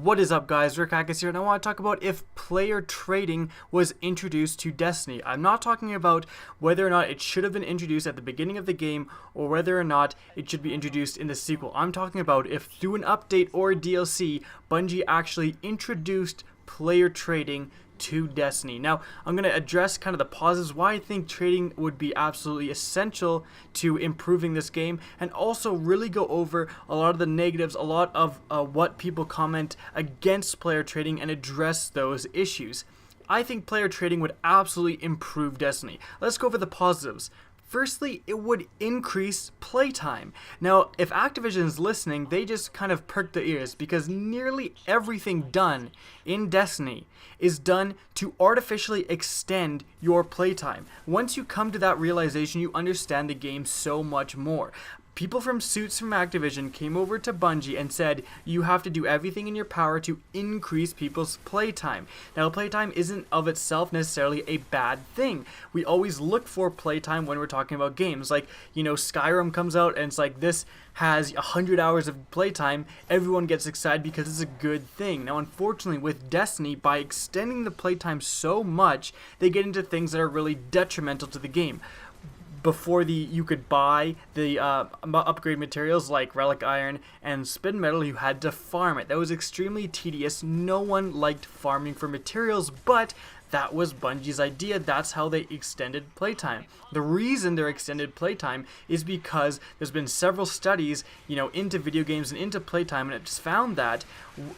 What is up, guys? Rick Hackis here, and I want to talk about if player trading was introduced to Destiny. I'm not talking about whether or not it should have been introduced at the beginning of the game or whether or not it should be introduced in the sequel. I'm talking about if through an update or DLC, Bungie actually introduced player trading to Destiny. Now, I'm going to address kind of the positives, why I think trading would be absolutely essential to improving this game, and also really go over a lot of the negatives, a lot of what people comment against player trading and address those issues. I think player trading would absolutely improve Destiny. Let's go over the positives. Firstly, it would increase playtime. Now, if Activision is listening, they just kind of perk their ears because nearly everything done in Destiny is done to artificially extend your playtime. Once you come to that realization, you understand the game so much more. People from Suits from Activision came over to Bungie and said, you have to do everything in your power to increase people's playtime. Now, playtime isn't of itself necessarily a bad thing. We always look for playtime when we're talking about games. Like, Skyrim comes out and it's like, this has 100 hours of playtime. Everyone gets excited because it's a good thing. Now, unfortunately, with Destiny, by extending the playtime so much, they get into things that are really detrimental to the game. Before you could buy the upgrade materials like relic iron and spin metal, you had to farm it. That was extremely tedious. No one liked farming for materials, but that was Bungie's idea. That's how they extended playtime. The reason they're extended playtime is because there's been several studies, into video games and into playtime, and it's found that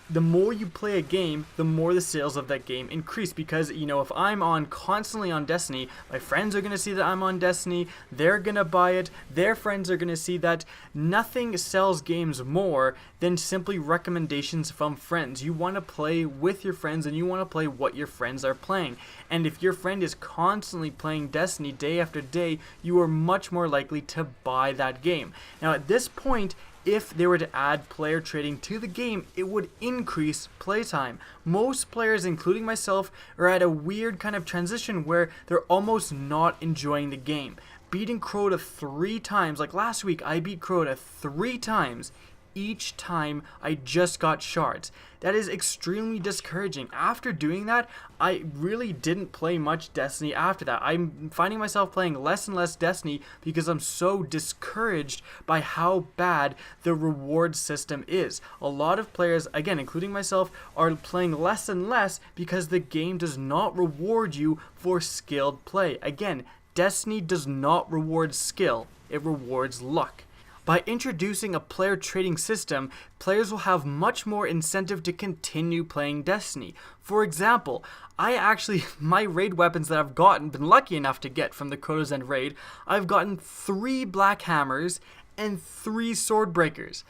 the more you play a game, the more the sales of that game increase. Because, if I'm constantly on Destiny, my friends are going to see that I'm on Destiny, they're going to buy it, their friends are going to see that. Nothing sells games more than simply recommendations from friends. You want to play with your friends, and you want to play what your friends are playing. And if your friend is constantly playing Destiny day after day, you are much more likely to buy that game. Now, at this point, if they were to add player trading to the game, it would increase playtime. Most players, including myself, are at a weird kind of transition where they're almost not enjoying the game. Beating Crota 3 times, like last week, I beat Crota 3 times. Each time I just got shards. That is extremely discouraging. After doing that, I really didn't play much Destiny after that. I'm finding myself playing less and less Destiny because I'm so discouraged by how bad the reward system is. A lot of players, again, including myself, are playing less and less because the game does not reward you for skilled play. Again, Destiny does not reward skill, it rewards luck. By introducing a player trading system, players will have much more incentive to continue playing Destiny. For example, my raid weapons that I've been lucky enough to get from the Crota's End raid, I've gotten 3 Black Hammers and 3 Sword Breakers.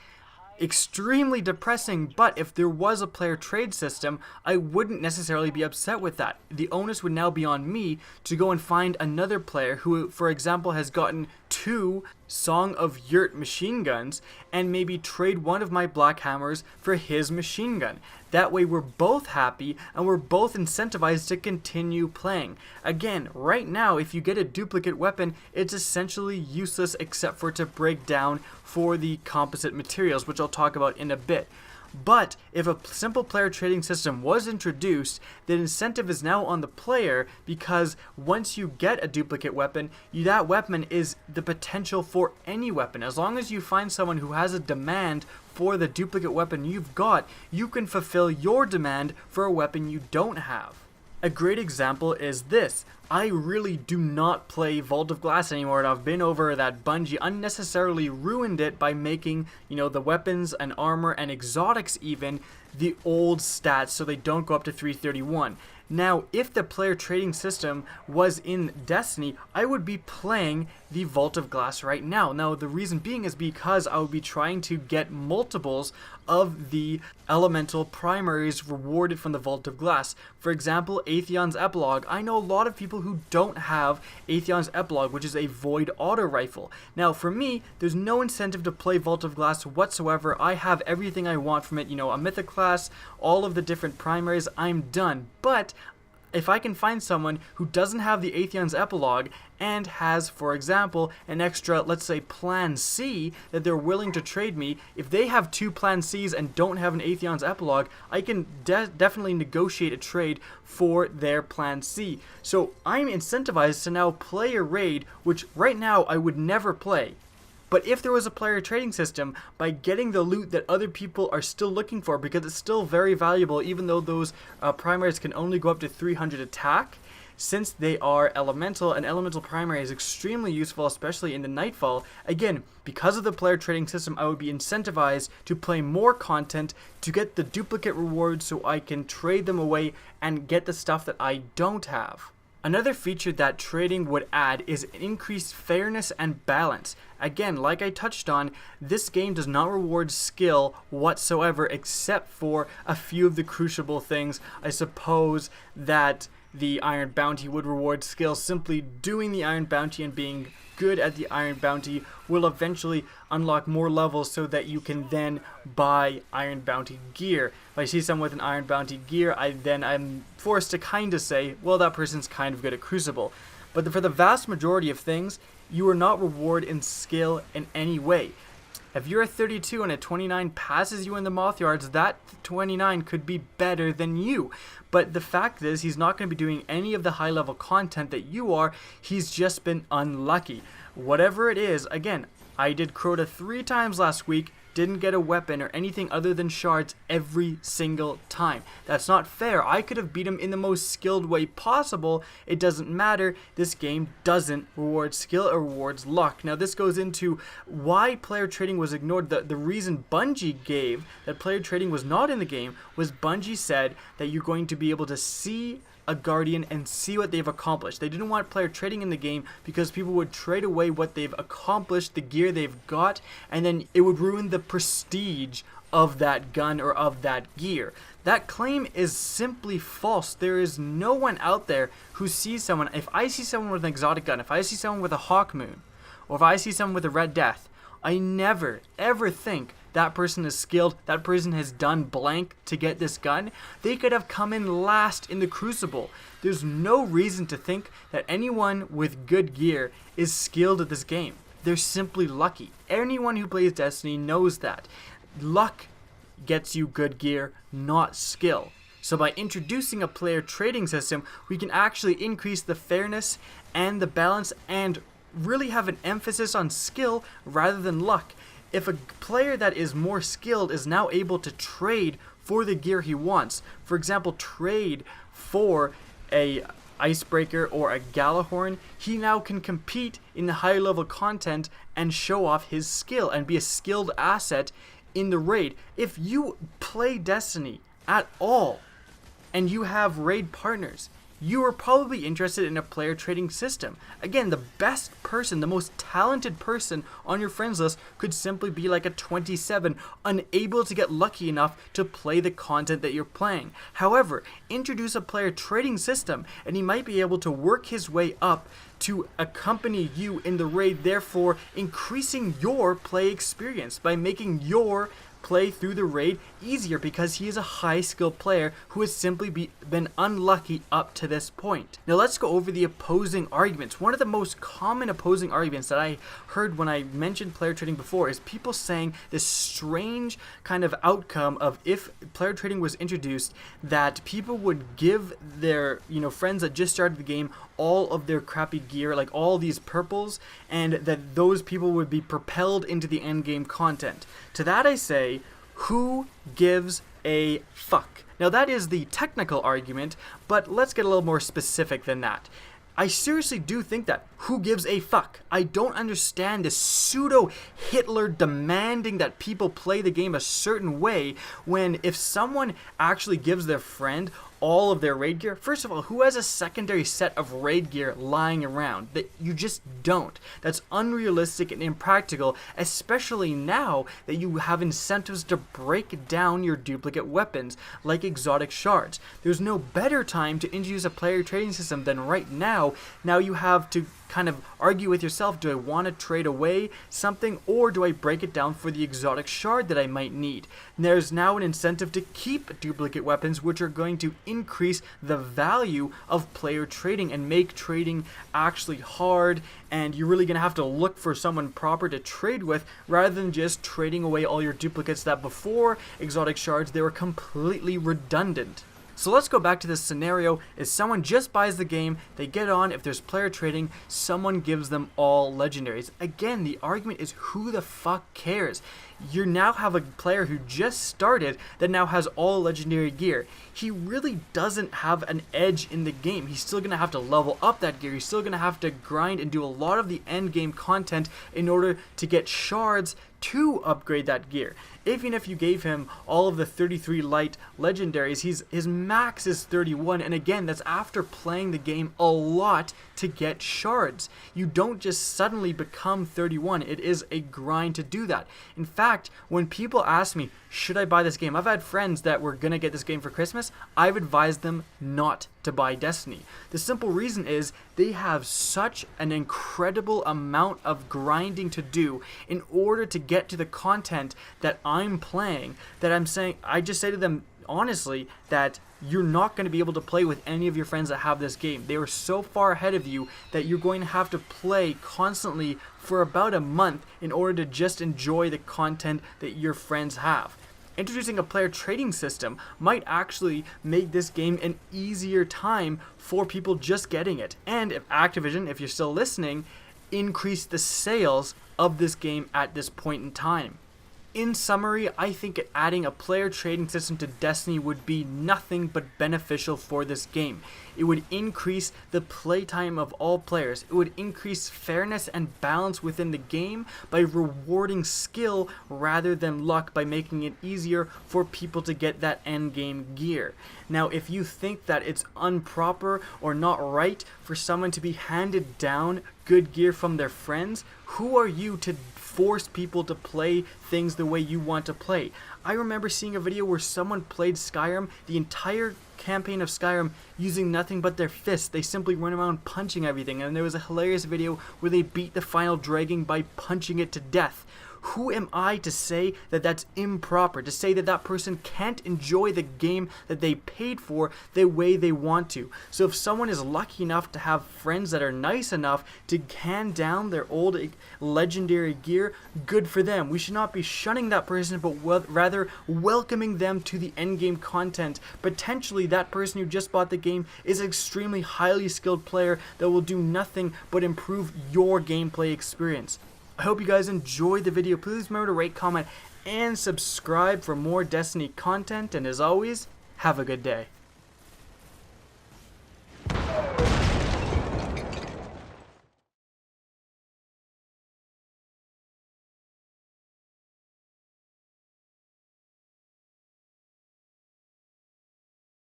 Extremely depressing, but if there was a player trade system, I wouldn't necessarily be upset with that. The onus would now be on me to go and find another player who, for example, has gotten 2 Song of Yurt machine guns and maybe trade one of my Black Hammers for his machine gun. That way we're both happy and we're both incentivized to continue playing. Again, right now, if you get a duplicate weapon, it's essentially useless except for to break down for the composite materials, which I'll talk about in a bit. But if a simple player trading system was introduced, the incentive is now on the player because once you get a duplicate weapon, that weapon is the potential for any weapon. As long as you find someone who has a demand for the duplicate weapon you've got, you can fulfill your demand for a weapon you don't have. A great example is this. I really do not play Vault of Glass anymore, and I've been over that Bungie unnecessarily ruined it by making, the weapons and armor and exotics even the old stats so they don't go up to 331. Now, if the player trading system was in Destiny, I would be playing the Vault of Glass right now. Now, the reason being is because I would be trying to get multiples of the elemental primaries rewarded from the Vault of Glass. For example, Atheon's Epilogue. I know a lot of people who don't have Atheon's Epilogue, which is a void auto rifle. Now, for me, there's no incentive to play Vault of Glass whatsoever. I have everything I want from it, a mythic class, all of the different primaries, I'm done. But if I can find someone who doesn't have the Atheon's epilogue and has, for example, an extra, let's say, plan C that they're willing to trade me, if they have 2 plan Cs and don't have an Atheon's epilogue, I can definitely negotiate a trade for their plan C. So I'm incentivized to now play a raid, which right now I would never play. But if there was a player trading system, by getting the loot that other people are still looking for, because it's still very valuable, even though those primaries can only go up to 300 attack, since they are elemental, an elemental primary is extremely useful, especially in the Nightfall. Again, because of the player trading system, I would be incentivized to play more content to get the duplicate rewards so I can trade them away and get the stuff that I don't have. Another feature that trading would add is increased fairness and balance. Again, like I touched on, this game does not reward skill whatsoever except for a few of the crucible things. I suppose that the Iron Bounty would reward skill. Simply doing the Iron Bounty and being good at the Iron Bounty will eventually unlock more levels so that you can then buy Iron Bounty gear. If I see someone with an Iron Bounty gear, I'm forced to kind of say, well, that person's kind of good at Crucible. But for the vast majority of things, you are not rewarded in skill in any way. If you're a 32 and a 29 passes you in the Moth Yards, that 29 could be better than you. But the fact is, he's not going to be doing any of the high-level content that you are. He's just been unlucky. Whatever it is, again, I did Crota 3 times last week, didn't get a weapon or anything other than shards every single time. That's not fair. I could have beat him in the most skilled way possible. It doesn't matter. This game doesn't reward skill, it rewards luck. Now this goes into why player trading was ignored. The reason Bungie gave that player trading was not in the game was Bungie said that you're going to be able to see a Guardian and see what they've accomplished. They didn't want player trading in the game because people would trade away what they've accomplished, the gear they've got, and then it would ruin the prestige of that gun or of that gear. That claim is simply false. There is no one out there who sees someone. If I see someone with an exotic gun, if I see someone with a Hawk Moon, or if I see someone with a Red Death, I never ever think that person is skilled, that person has done blank to get this gun. They could have come in last in the Crucible. There's no reason to think that anyone with good gear is skilled at this game. They're simply lucky. Anyone who plays Destiny knows that. Luck gets you good gear, not skill. So by introducing a player trading system, we can actually increase the fairness and the balance and really have an emphasis on skill rather than luck. If a player that is more skilled is now able to trade for the gear he wants, for example, trade for a Icebreaker or a Galahorn, he now can compete in the higher level content and show off his skill and be a skilled asset in the raid. If you play Destiny at all and you have raid partners, you are probably interested in a player trading system. Again, the best person, the most talented person on your friends list could simply be like a 27, unable to get lucky enough to play the content that you're playing. However, introduce a player trading system and he might be able to work his way up to accompany you in the raid, therefore increasing your play experience by making your play through the raid easier because he is a high skilled player who has simply been unlucky up to this point. Now let's go over the opposing arguments. One of the most common opposing arguments that I heard when I mentioned player trading before is people saying this strange kind of outcome of if player trading was introduced, that people would give their friends that just started the game all of their crappy gear, like all these purples, and that those people would be propelled into the end game content. To that I say, who gives a fuck? Now that is the technical argument, but let's get a little more specific than that. I seriously do think that. Who gives a fuck? I don't understand this pseudo-Hitler demanding that people play the game a certain way when if someone actually gives their friend all of their raid gear, first of all, who has a secondary set of raid gear lying around? That you just don't. That's unrealistic and impractical, especially now that you have incentives to break down your duplicate weapons like exotic shards. There's no better time to introduce a player trading system than right now. Now you have to kind of argue with yourself, do I want to trade away something or do I break it down for the exotic shard that I might need? And there's now an incentive to keep duplicate weapons which are going to increase the value of player trading and make trading actually hard, and you're really going to have to look for someone proper to trade with rather than just trading away all your duplicates that before exotic shards they were completely redundant. So let's go back to this scenario. Is someone just buys the game, they get on, if there's player trading, someone gives them all legendaries. Again, the argument is who the fuck cares? You now have a player who just started that now has all legendary gear. He really doesn't have an edge in the game. He's still going to have to level up that gear. He's still going to have to grind and do a lot of the end game content in order to get shards to upgrade that gear. Even if you gave him all of the 33 light legendaries, his max is 31, and again, that's after playing the game a lot to get shards. You don't just suddenly become 31. It is a grind to do that. In fact, when people ask me, should I buy this game? I've had friends that were gonna get this game for Christmas. I've advised them not to buy Destiny. The simple reason is they have such an incredible amount of grinding to do in order to get to the content that I'm playing, that I just say to them honestly that you're not going to be able to play with any of your friends that have this game. They are so far ahead of you that you're going to have to play constantly for about a month in order to just enjoy the content that your friends have. Introducing a player trading system might actually make this game an easier time for people just getting it. And if Activision, if you're still listening, increase the sales of this game at this point in time. In summary, I think adding a player trading system to Destiny would be nothing but beneficial for this game. It would increase the playtime of all players. It would increase fairness and balance within the game by rewarding skill rather than luck, by making it easier for people to get that end game gear. Now, if you think that it's improper or not right for someone to be handed down good gear from their friends, who are you to force people to play things the way you want to play? I remember seeing a video where someone played Skyrim, the entire campaign of Skyrim, using nothing but their fists. They simply run around punching everything, and there was a hilarious video where they beat the final dragon by punching it to death. Who am I to say that that's improper, to say that that person can't enjoy the game that they paid for the way they want to? So if someone is lucky enough to have friends that are nice enough to hand down their old legendary gear, good for them. We should not be shunning that person, but rather welcoming them to the endgame content. Potentially that person who just bought the game is an extremely highly skilled player that will do nothing but improve your gameplay experience. I hope you guys enjoyed the video. Please remember to rate, comment, and subscribe for more Destiny content. And as always, have a good day.